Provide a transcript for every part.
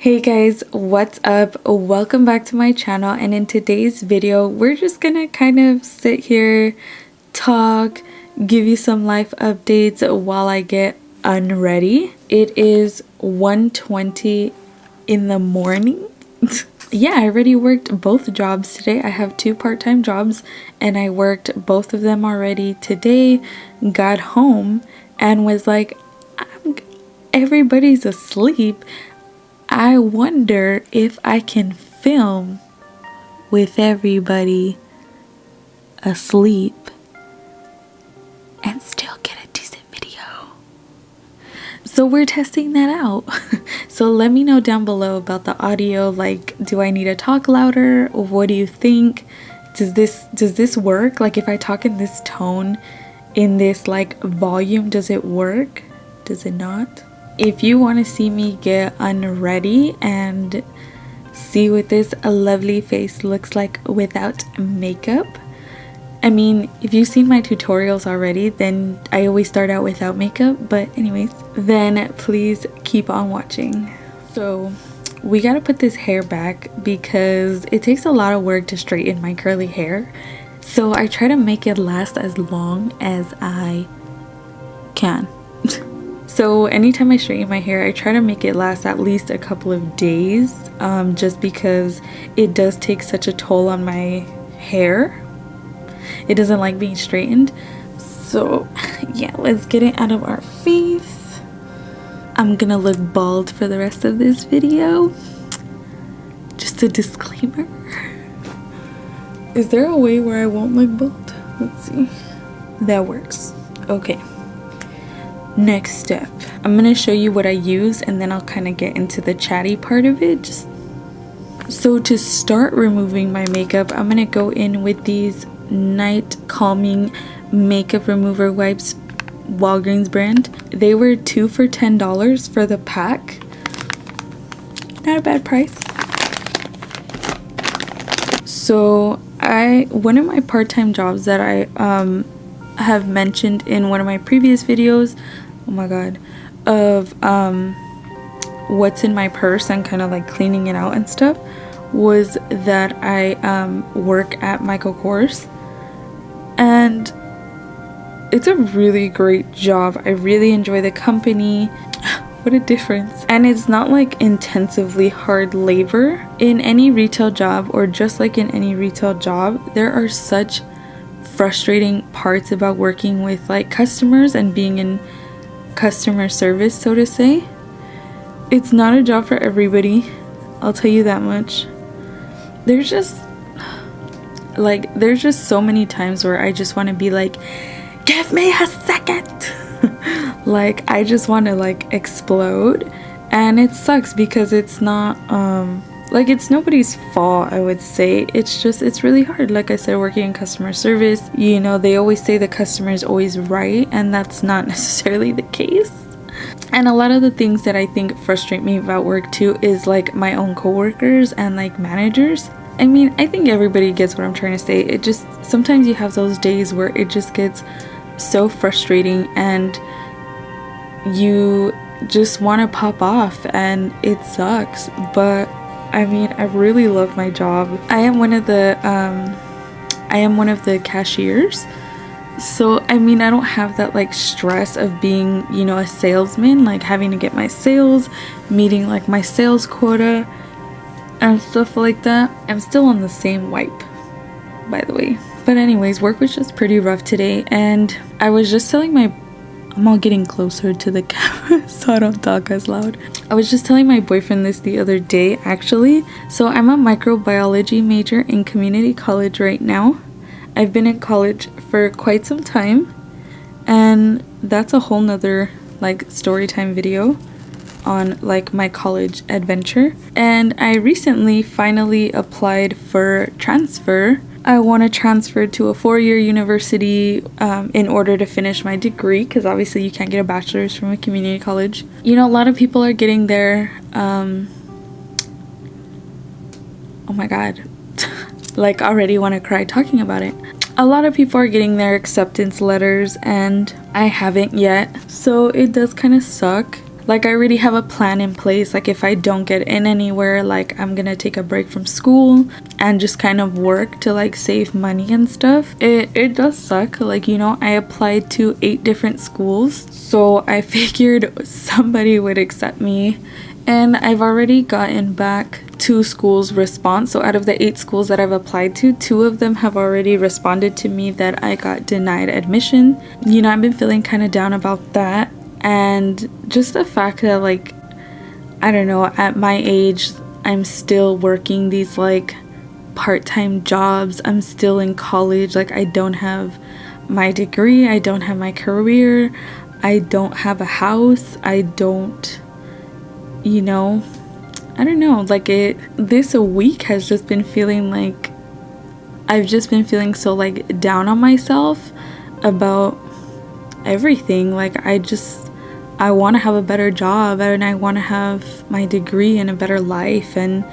Hey guys, what's up? Welcome back to my channel, and in today's video we're just gonna kind of sit here, talk, give you some life updates while I get unready. It is 1:20 in the morning. Yeah, I already worked both jobs today. I have two part-time jobs and I worked both of them already today. Got home and was like, everybody's asleep. I wonder if I can film with everybody asleep and still get a decent video. So we're testing that out. So let me know down below about the audio. Like, do I need to talk louder? What do you think? Does this work? Like, if I talk in this tone, in this like volume, does it work? Does it not? If you want to see me get unready and see what this lovely face looks like without makeup, I mean, if you've seen my tutorials already, then I always start out without makeup, but anyways, then please keep on watching. So we gotta put this hair back because it takes a lot of work to straighten my curly hair. So I try to make it last as long as I can. So anytime I straighten my hair, I try to make it last at least a couple of days, just because it does take such a toll on my hair. It doesn't like being straightened. So yeah, let's get it out of our face. I'm gonna look bald for the rest of this video. Just a disclaimer. Is there a way where I won't look bald? Let's see. That works. Okay. Next step, I'm gonna show you what I use and then I'll kind of get into the chatty part of it. So to start removing my makeup, I'm gonna go in with these night calming makeup remover wipes, Walgreens brand. They were 2 for $10 for the pack. Not a bad price. So one of my part-time jobs that I have mentioned in one of my previous videos, oh my god, of what's in my purse and kind of like cleaning it out and stuff, was that I work at Michael Kors, and it's a really great job. I really enjoy the company. What a difference. And it's not like intensively hard labor. In any retail job, or just like in any retail job, there are such frustrating parts about working with like customers and being in customer service, so to say. It's not a job for everybody, I'll tell you that much. There's just so many times where I just want to be like, give me a second. Like, I just want to like explode, and it sucks because it's not like, it's nobody's fault, I would say. It's really hard. Like I said, working in customer service, you know, they always say the customer is always right, and that's not necessarily the case. And a lot of the things that I think frustrate me about work too is like my own coworkers and like managers. I mean, I think everybody gets what I'm trying to say. It just, sometimes you have those days where it just gets so frustrating and you just want to pop off, and it sucks. But I mean, I really love my job. I am one of the cashiers. So I mean, I don't have that like stress of being, you know, a salesman, like having to get my sales, meeting like my sales quota and stuff like that. I'm still on the same wipe, by the way. But anyways, work was just pretty rough today, and I was just telling I'm all getting closer to the camera so I don't talk as loud. I was just telling my boyfriend this the other day, actually. So I'm a microbiology major in community college right now. I've been in college for quite some time, and that's a whole nother like story time video on like my college adventure. And I recently finally applied for transfer. I want to transfer to a 4-year university in order to finish my degree, because obviously you can't get a bachelor's from a community college. You know, a lot of people are getting their oh my god, like, already want to cry talking about it. A lot of people are getting their acceptance letters and I haven't yet, so it does kind of suck. Like I already have a plan in place. Like if I don't get in anywhere, like I'm gonna take a break from school and just kind of work to like save money and stuff. It does suck. Like, you know, I applied to 8 different schools, so I figured somebody would accept me, and I've already gotten back 2 schools response. So out of the 8 schools that I've applied to, 2 of them have already responded to me that I got denied admission. You know, I've been feeling kind of down about that. And just the fact that, like, I don't know, at my age, I'm still working these, like, part-time jobs. I'm still in college. Like, I don't have my degree. I don't have my career. I don't have a house. I don't, you know, I don't know. Like, this week has just been feeling like, I've just been feeling so, like, down on myself about everything. Like, I want to have a better job, and I want to have my degree and a better life, and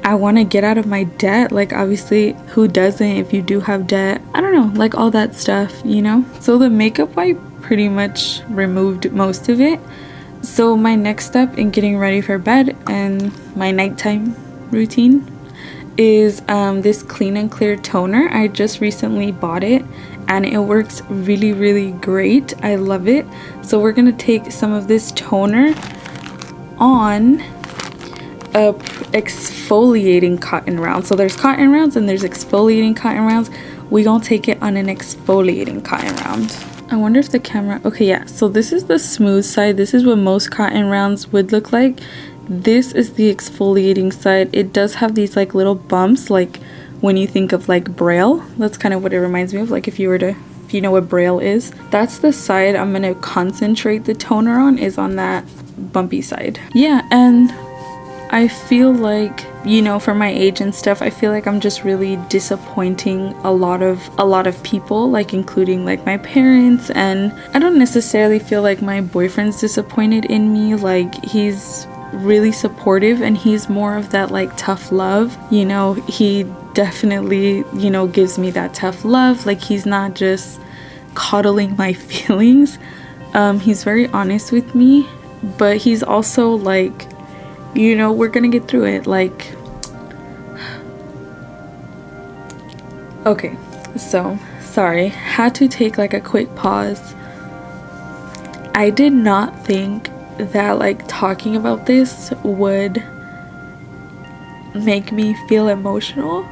I want to get out of my debt. Like, obviously, who doesn't if you do have debt? I don't know, like all that stuff, you know? So the makeup wipe pretty much removed most of it. So my next step in getting ready for bed and my nighttime routine is this Clean and Clear toner. I just recently bought it and it works really, really great. I love it. So we're gonna take some of this toner on a exfoliating cotton round. So there's cotton rounds and there's exfoliating cotton rounds. We gonna take it on an exfoliating cotton round. I wonder if the camera, okay, yeah, so this is the smooth side. This is what most cotton rounds would look like. This is the exfoliating side. It does have these like little bumps, like when you think of like Braille. That's kind of what it reminds me of, like if you know what Braille is. That's the side I'm gonna concentrate the toner on, is on that bumpy side. Yeah, and I feel like, you know, for my age and stuff, I feel like I'm just really disappointing a lot of people, like including like my parents. And I don't necessarily feel like my boyfriend's disappointed in me. Like, he's really supportive and he's more of that like tough love, you know. He definitely, you know, gives me that tough love. Like, he's not just coddling my feelings. He's very honest with me, but he's also like, you know, we're gonna get through it. Like, okay, so sorry, had to take like a quick pause. I did not think that like talking about this would make me feel emotional.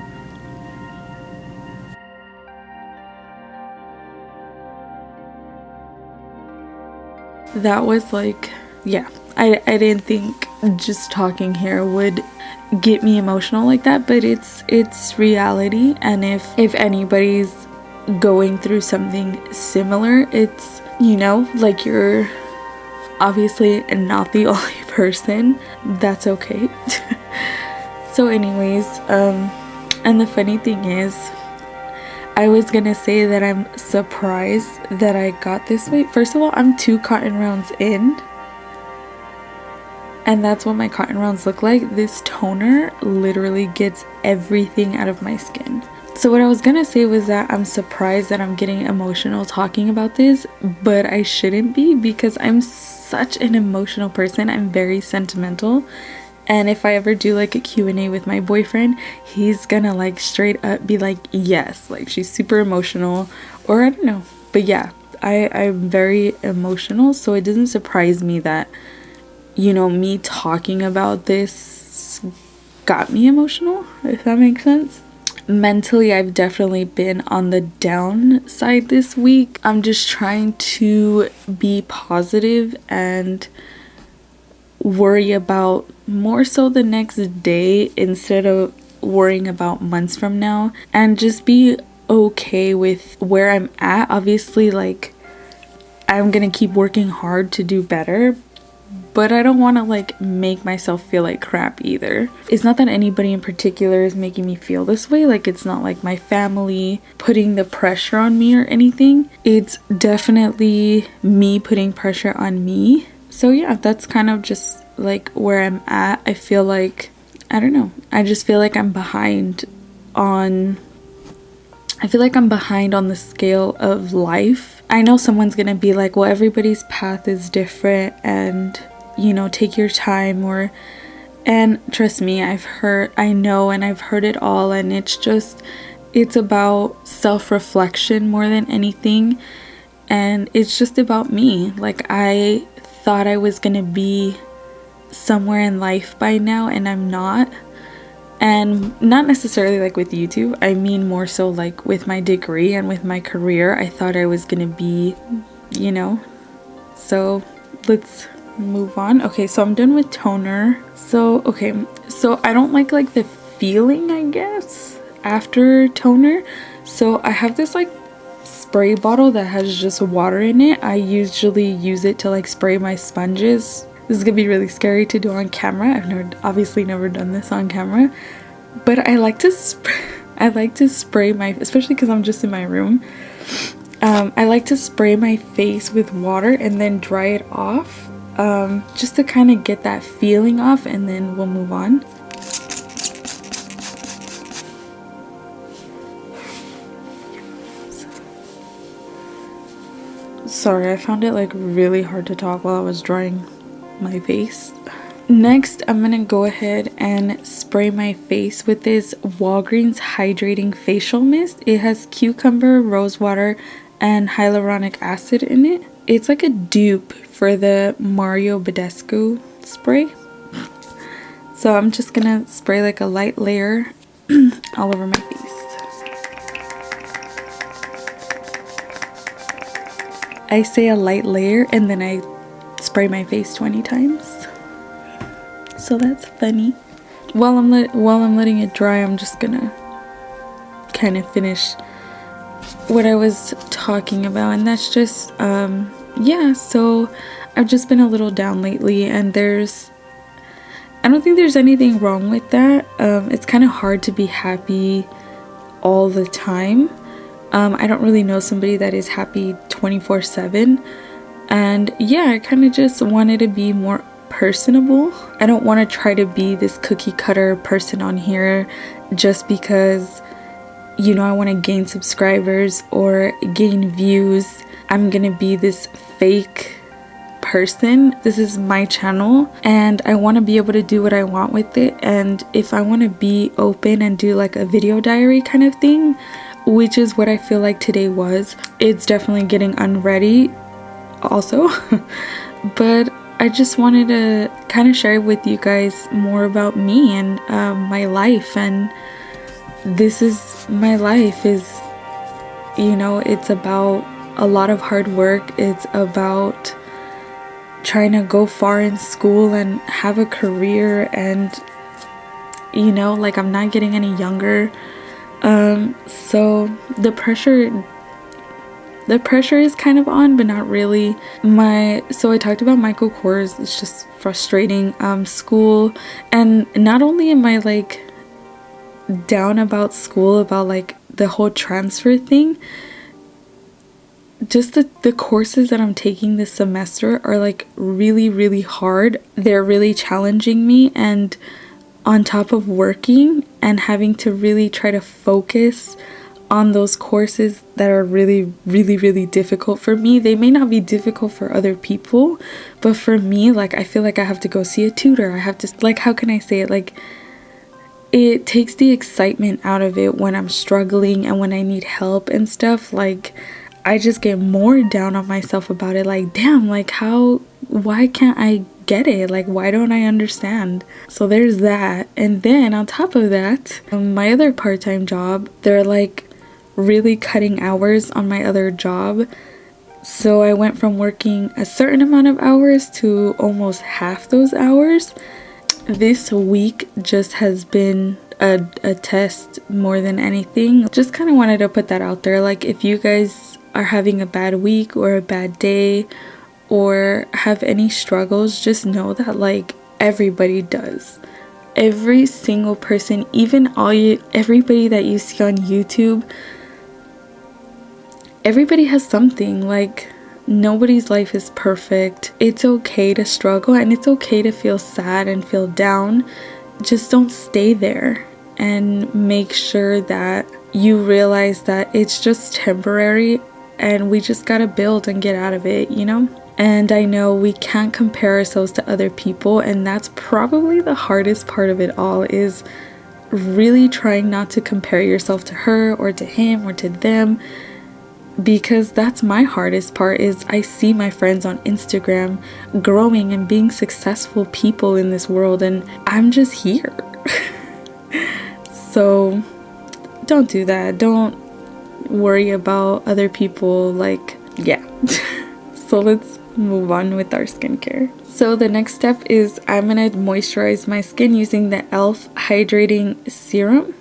That was like, yeah, I didn't think just talking here would get me emotional like that, but it's reality. And if anybody's going through something similar, it's, you know, like, you're obviously not the only person. That's okay. So anyways, and the funny thing is, I was gonna say that I'm surprised that I got this weight. First of all, I'm 2 cotton rounds in, and that's what my cotton rounds look like. This toner literally gets everything out of my skin. So what I was gonna say was that I'm surprised that I'm getting emotional talking about this, but I shouldn't be, because I'm such an emotional person. I'm very sentimental. And if I ever do like a Q&A with my boyfriend, he's gonna like straight up be like, yes, like she's super emotional, or I don't know. But yeah, I'm very emotional, so it doesn't surprise me that, you know, me talking about this got me emotional, if that makes sense. Mentally, I've definitely been on the downside this week. I'm just trying to be positive and worry about more so the next day instead of worrying about months from now, and just be okay with where I'm at. Obviously, like, I'm gonna keep working hard to do better, but I don't want to like make myself feel like crap either. It's not that anybody in particular is making me feel this way. Like, it's not like my family putting the pressure on me or anything. It's definitely me putting pressure on me. So yeah, that's kind of just like where I'm at. I feel like, I don't know, I just feel like I'm behind on the scale of life. I know someone's gonna be like, well, everybody's path is different, and you know, take your time, or, and trust me, I know, and I've heard it all, and it's about self-reflection more than anything. And it's just about me. Like, I thought I was gonna be somewhere in life by now, and I'm not. And not necessarily like with YouTube, I mean more so like with my degree and with my career. I thought I was gonna be, you know. So let's move on. Okay, so I'm done with toner. So I don't like the feeling, I guess, after toner. So I have this like spray bottle that has just water in it. I usually use it to like spray my sponges. This is gonna be really scary to do on camera. I've obviously never done this on camera, but I like to spray my, especially because I'm just in my room. I like to spray my face with water and then dry it off, just to kind of get that feeling off, and then we'll move on. Sorry, I found it like really hard to talk while I was drying my face. Next, I'm gonna go ahead and spray my face with this Walgreens Hydrating Facial Mist. It has cucumber, rose water, and hyaluronic acid in it. It's like a dupe for the Mario Badescu spray. So I'm just gonna spray like a light layer all over my face. I say a light layer and then I spray my face 20 times. So that's funny. While I'm letting it dry, I'm just gonna kind of finish what I was talking about, and that's just yeah, so I've just been a little down lately, and I don't think there's anything wrong with that. It's kind of hard to be happy all the time. I don't really know somebody that is happy 24/7, and yeah, I kind of just wanted to be more personable. I don't want to try to be this cookie cutter person on here just because, you know, I want to gain subscribers or gain views. I'm gonna be this fake person. This is my channel and I want to be able to do what I want with it, and if I want to be open and do like a video diary kind of thing, which is what I feel like today was, it's definitely getting unready also. But I just wanted to kind of share with you guys more about me and my life, and this is my life. Is, you know, it's about a lot of hard work. It's about trying to go far in school and have a career, and you know, like, I'm not getting any younger. So the pressure is kind of on, but not really. So I talked about Michael Kors. It's just frustrating. School, and not only am I like down about school, about like the whole transfer thing, just the courses that I'm taking this semester are like really, really hard. They're really challenging me, and on top of working and having to really try to focus on those courses that are really, really, really difficult for me. They may not be difficult for other people, but for me, like, I feel like I have to go see a tutor. I have to, like, how can I say it? Like, it takes the excitement out of it when I'm struggling and when I need help and stuff. Like, I just get more down on myself about it. Like, damn, like, why can't I get it? Like, why don't I understand? So there's that. And then on top of that, my other part-time job, they're like really cutting hours on my other job. So I went from working a certain amount of hours to almost half those hours. This week just has been a test more than anything. Just kind of wanted to put that out there. Like, if you guys are having a bad week or a bad day or have any struggles, just know that like everybody does. Every single person, even everybody that you see on YouTube, everybody has something. Like, nobody's life is perfect. It's okay to struggle and it's okay to feel sad and feel down. Just don't stay there, and make sure that you realize that it's just temporary and we just gotta build and get out of it, you know? And I know we can't compare ourselves to other people, and that's probably the hardest part of it all, is really trying not to compare yourself to her or to him or to them, because that's my hardest part. Is I see my friends on Instagram growing and being successful people in this world, and I'm just here. So don't do that. Don't worry about other people. Like, yeah. So let's move on with our skincare. So the next step is I'm gonna moisturize my skin using the e.l.f. Hydrating Serum.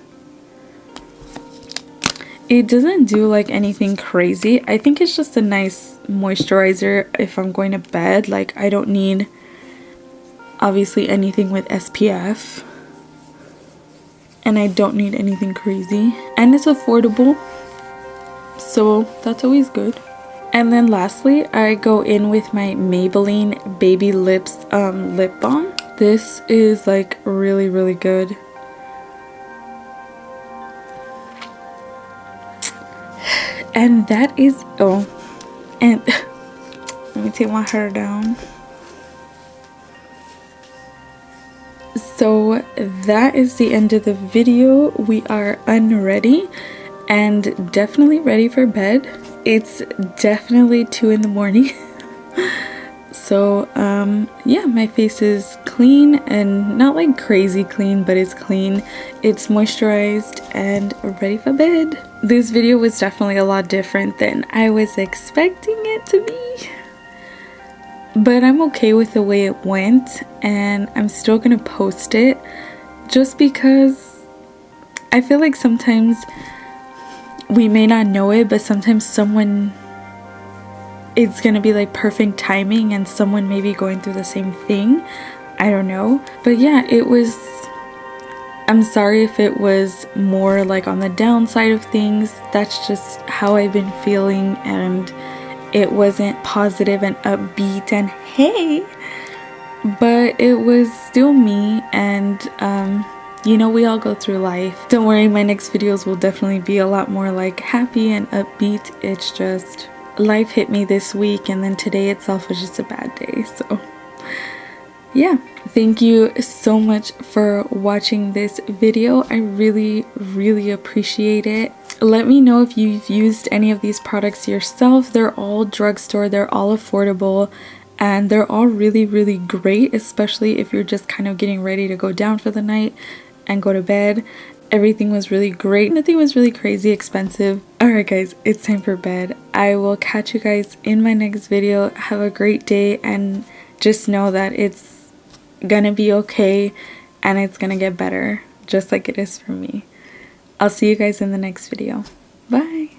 It doesn't do like anything crazy. I think it's just a nice moisturizer if I'm going to bed. Like, I don't need obviously anything with SPF, and I don't need anything crazy, and it's affordable, so that's always good. And then lastly, I go in with my Maybelline Baby Lips lip balm. This is like really, really good. And that is, oh, and let me take my hair down. So that is the end of the video. We are unready and definitely ready for bed. It's definitely 2 in the morning. So yeah, my face is clean, and not like crazy clean, but it's clean. It's moisturized and ready for bed. This video was definitely a lot different than I was expecting it to be, but I'm okay with the way it went, and I'm still gonna post it just because I feel like sometimes we may not know it, but sometimes someone, it's gonna be like perfect timing, and someone may be going through the same thing. I don't know. But yeah, it was, I'm sorry if it was more like on the downside of things. That's just how I've been feeling, and it wasn't positive and upbeat and hey, but it was still me. And you know, we all go through life. Don't worry, my next videos will definitely be a lot more like happy and upbeat. It's just life hit me this week, and then today itself was just a bad day. So yeah, thank you so much for watching this video. I really appreciate it. Let me know if you've used any of these products yourself. They're all drugstore, they're all affordable, and they're all really great, especially if you're just kind of getting ready to go down for the night and go to bed. Everything was really great. Nothing was really crazy expensive. Alright guys, it's time for bed. I will catch you guys in my next video. Have a great day, and just know that it's gonna be okay, and it's gonna get better just like it is for me. I'll see you guys in the next video. Bye!